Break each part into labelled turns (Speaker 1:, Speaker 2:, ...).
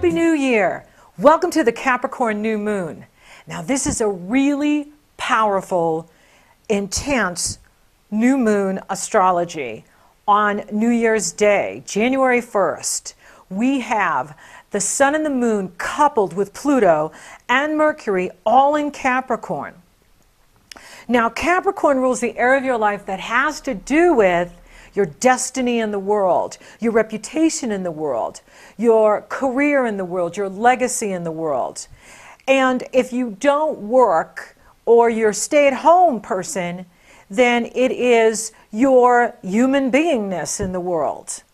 Speaker 1: Happy New Year! Welcome to the Capricorn new moon. Now this is a really powerful, intense new moon astrology. On New Year's Day, January 1st, we have the sun and the moon coupled with Pluto and Mercury all in Capricorn. Now Capricorn rules the area of your life that has to do with your destiny in the world, your reputation in the world, your career in the world, your legacy in the world. And if you don't work or you're a stay-at-home person, then it is your human beingness in the world.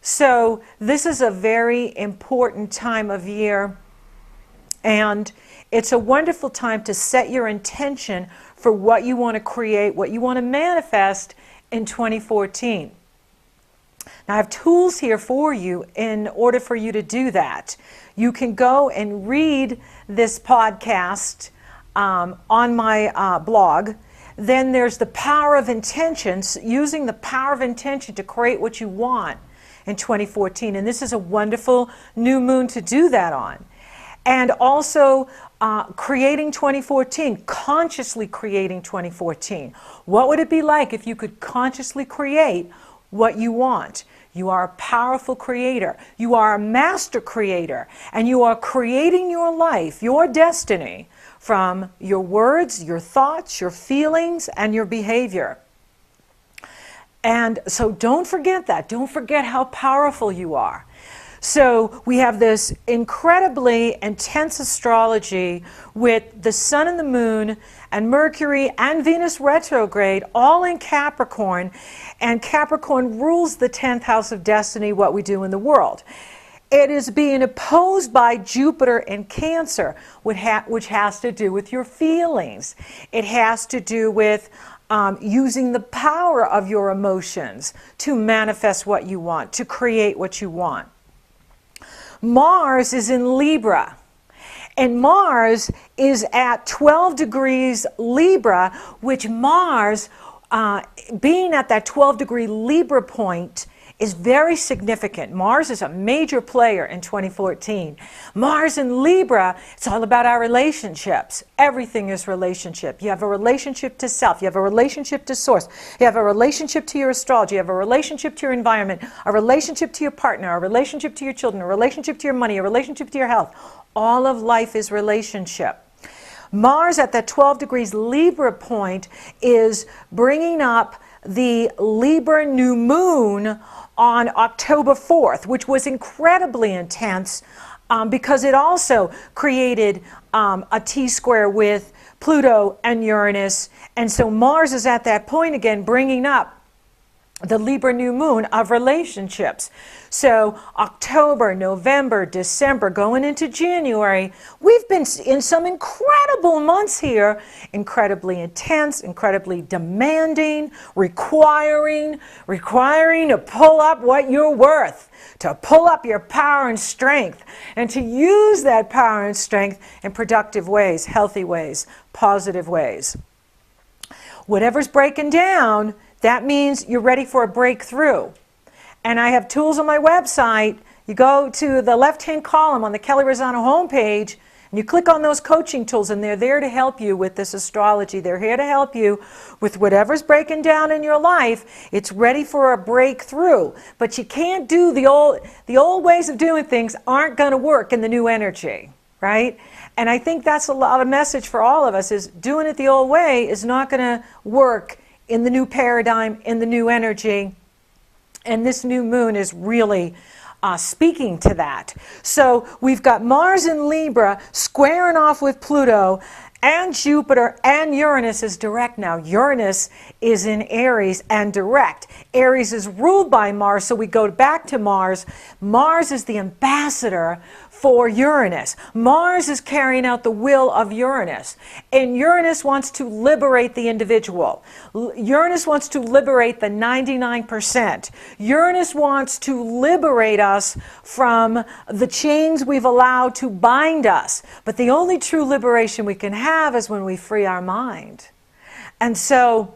Speaker 1: So this is a very important time of year, and it's a wonderful time to set your intention for what you want to create, what you want to manifest in 2014. Now I have tools here for you in order for you to do that. You can go and read this podcast on my blog. Then there's the power of intentions, using the power of intention to create what you want in 2014. And this is a wonderful new moon to do that on. And also creating 2014, consciously creating 2014. What would it be like if you could consciously create what you want? You are a powerful creator. You are a master creator. And you are creating your life, your destiny, from your words, your thoughts, your feelings, and your behavior. And so don't forget that. Don't forget how powerful you are. So we have this incredibly intense astrology with the sun and the moon and Mercury and Venus retrograde all in Capricorn, and Capricorn rules the 10th house of destiny, what we do in the world. It is being opposed by Jupiter in Cancer, which has to do with your feelings. It has to do with using the power of your emotions to manifest what you want, to create what you want. Mars is in Libra, and Mars is at 12 degrees Libra, which Mars, being at that 12-degree Libra point, is very significant. Mars is a major player in 2014. Mars in Libra, it's all about our relationships. Everything is relationship. You have a relationship to self. You have a relationship to source. You have a relationship to your astrology. You have a relationship to your environment, a relationship to your partner, a relationship to your children, a relationship to your money, a relationship to your health. All of life is relationship. Mars at that 12 degrees Libra point is bringing up the Libra new moon on October 4th, which was incredibly intense because it also created a T-square with Pluto and Uranus. And so Mars is at that point again, bringing up the Libra new moon of relationships. So October, November, December, going into January, we've been in some incredible months here, incredibly intense, incredibly demanding, requiring to pull up what you're worth, to pull up your power and strength, and to use that power and strength in productive ways, healthy ways, positive ways. Whatever's breaking down, that means you're ready for a breakthrough. And I have tools on my website. You go to the left-hand column on the Kelley homepage, and you click on those coaching tools, and they're there to help you with this astrology. They're here to help you with whatever's breaking down in your life. It's ready for a breakthrough. But you can't do the old ways of doing things aren't going to work in the new energy, right? And I think that's a lot of message for all of us, is doing it the old way is not going to work in the new paradigm, in the new energy. And this new moon is really speaking to that. So we've got Mars in Libra squaring off with Pluto, and Jupiter and Uranus is direct now. Uranus is in Aries and direct. Aries is ruled by Mars, so we go back to Mars. Mars is the ambassador for Uranus. Mars is carrying out the will of Uranus. And Uranus wants to liberate the individual. Uranus wants to liberate the 99%. Uranus wants to liberate us from the chains we've allowed to bind us. But the only true liberation we can have is when we free our mind. And so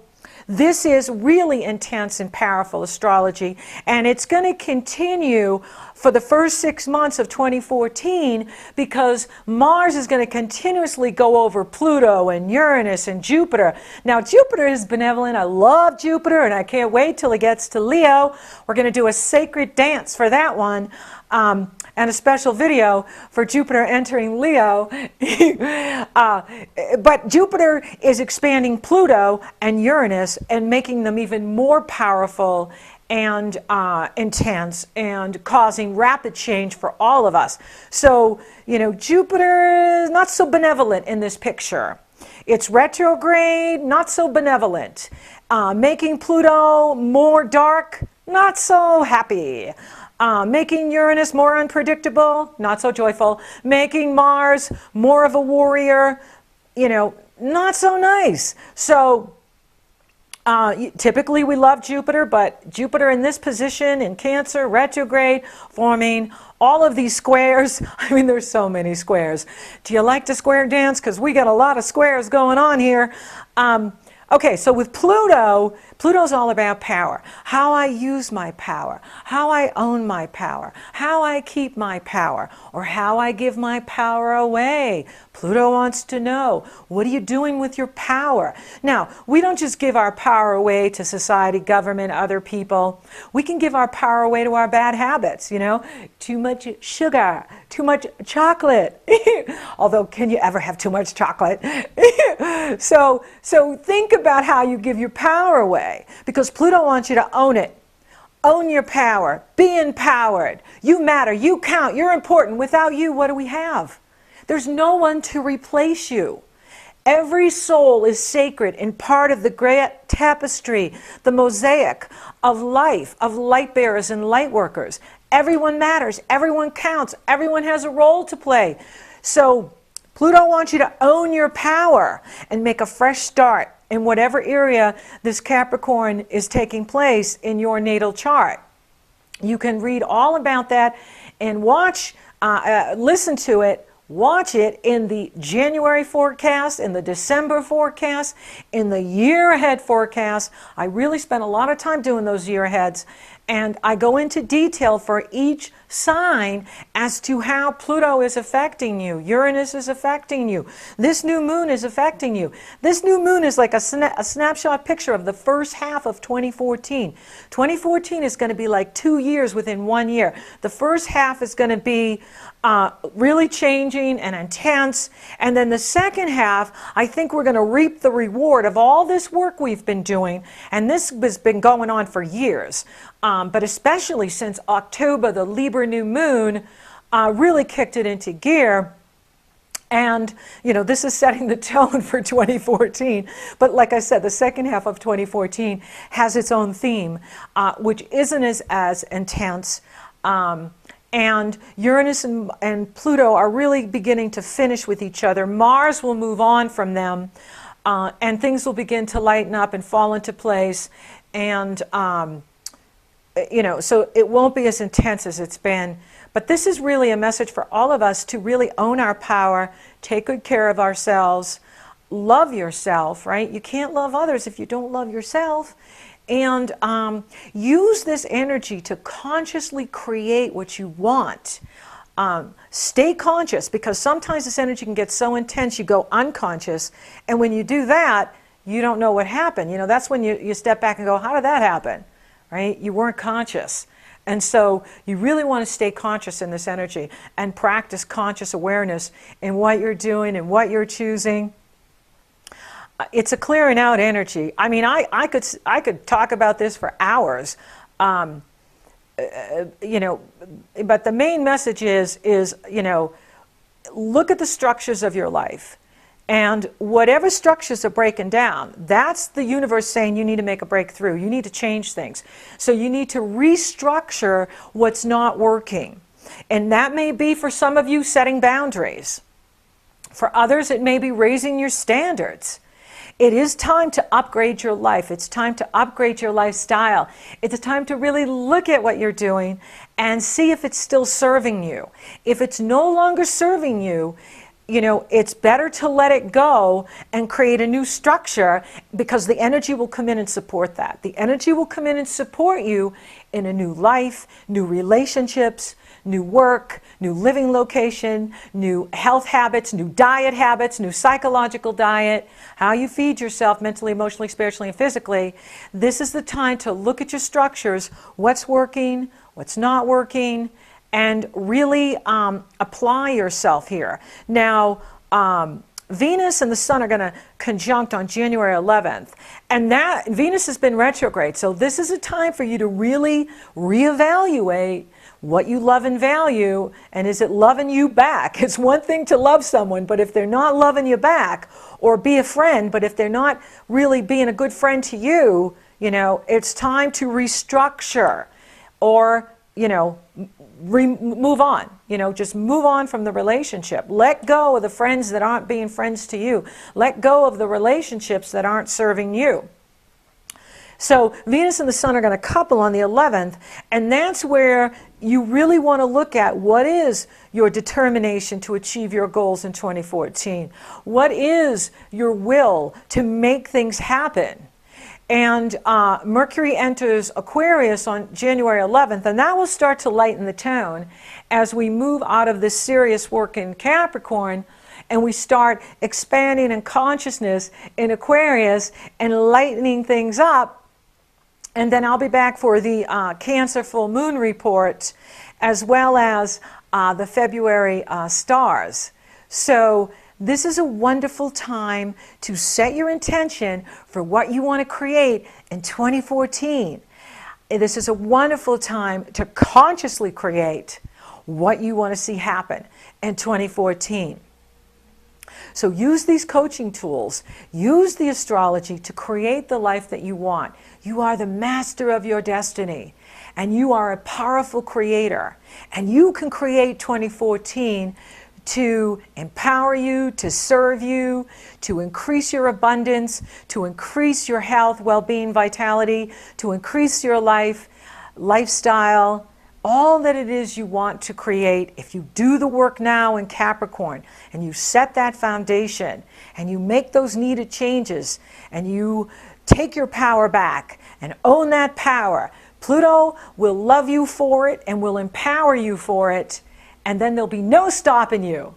Speaker 1: This is really intense and powerful astrology, and it's going to continue for the first 6 months of 2014 because Mars is going to continuously go over Pluto and Uranus and Jupiter. Now, Jupiter is benevolent. I love Jupiter, and I can't wait till it gets to Leo. We're going to do a sacred dance for that one. And a special video for Jupiter entering Leo. But Jupiter is expanding Pluto and Uranus and making them even more powerful and intense and causing rapid change for all of us. So, you know, Jupiter is not so benevolent in this picture. It's retrograde, not so benevolent. Making Pluto more dark, not so happy. Making Uranus more unpredictable, not so joyful. Making Mars more of a warrior, you know, not so nice. So typically we love Jupiter, but Jupiter in this position in Cancer, retrograde, forming all of these squares. I mean, there's so many squares. Do you like to square dance? Because we got a lot of squares going on here. Okay, so with Pluto, Pluto's all about power. How I use my power, how I own my power, how I keep my power, or how I give my power away. Pluto wants to know, what are you doing with your power? Now, we don't just give our power away to society, government, other people. We can give our power away to our bad habits, you know? Too much sugar, too much chocolate. Although, can you ever have too much chocolate? So think about how you give your power away, because Pluto wants you to own it. Own your power. Be empowered. You matter. You count. You're important. Without you, what do we have? There's no one to replace you. Every soul is sacred and part of the great tapestry, the mosaic of life, of light bearers and light workers. Everyone matters. Everyone counts. Everyone has a role to play. So Pluto wants you to own your power and make a fresh start in whatever area this Capricorn is taking place in your natal chart. You can read all about that and watch, listen to it, watch it in the January forecast, in the December forecast, in the year ahead forecast. I really spent a lot of time doing those year aheads, and I go into detail for each sign as to how Pluto is affecting you. Uranus is affecting you. This new moon is affecting you. This new moon is like a snapshot picture of the first half of 2014. 2014 is going to be like 2 years within 1 year. The first half is going to be really changing and intense. And then the second half, I think we're going to reap the reward of all this work we've been doing. And this has been going on for years. But especially since October, the Libra new moon really kicked it into gear. And, you know, this is setting the tone for 2014. But like I said, the second half of 2014 has its own theme, which isn't as intense. And Uranus and Pluto are really beginning to finish with each other. Mars will move on from them, and things will begin to lighten up and fall into place. And, you know, so it won't be as intense as it's been. But this is really a message for all of us to really own our power, take good care of ourselves, love yourself, right? You can't love others if you don't love yourself. And use this energy to consciously create what you want. Stay conscious, because sometimes this energy can get so intense you go unconscious. And when you do that, you don't know what happened. You know, that's when you step back and go, how did that happen? Right? You weren't conscious. And so you really want to stay conscious in this energy and practice conscious awareness in what you're doing and what you're choosing. It's a clearing out energy. I mean, I could talk about this for hours, you know, but the main message is, you know, look at the structures of your life. And whatever structures are breaking down, that's the universe saying you need to make a breakthrough. You need to change things. So you need to restructure what's not working. And that may be, for some of you, setting boundaries. For others, it may be raising your standards. It is time to upgrade your life. It's time to upgrade your lifestyle. It's time to really look at what you're doing and see if it's still serving you. If it's no longer serving you, it's better to let it go and create a new structure, because the energy will come in and support that. The energy will come in and support you in a new life, new relationships, new work, new living location, new health habits, new diet habits, new psychological diet, how you feed yourself mentally, emotionally, spiritually, and physically. This is the time to look at your structures, what's working, what's not working, and really apply yourself here. Now, Venus and the Sun are going to conjunct on January 11th, and that Venus has been retrograde, so this is a time for you to really reevaluate what you love and value, and is it loving you back? It's one thing to love someone, but if they're not loving you back, or be a friend, but if they're not really being a good friend to you, it's time to restructure, or move on. Just move on from the relationship. Let go of the friends that aren't being friends to you. Let go of the relationships that aren't serving you. So Venus and the Sun are going to couple on the 11th, and that's where you really want to look at what is your determination to achieve your goals in 2014. What is your will to make things happen? And Mercury enters Aquarius on January 11th, and that will start to lighten the tone as we move out of this serious work in Capricorn, and we start expanding in consciousness in Aquarius and lightening things up. And then I'll be back for the Cancer full moon report, as well as the February stars. So this is a wonderful time to set your intention for what you want to create in 2014. This is a wonderful time to consciously create what you want to see happen in 2014. So use these coaching tools, use the astrology to create the life that you want. You are the master of your destiny, and you are a powerful creator, and you can create 2014 to empower you, to serve you, to increase your abundance, to increase your health, well-being, vitality, to increase your lifestyle, all that it is you want to create. If you do the work now in Capricorn, and you set that foundation, and you make those needed changes, and you take your power back and own that power, Pluto will love you for it and will empower you for it, and then there'll be no stopping you.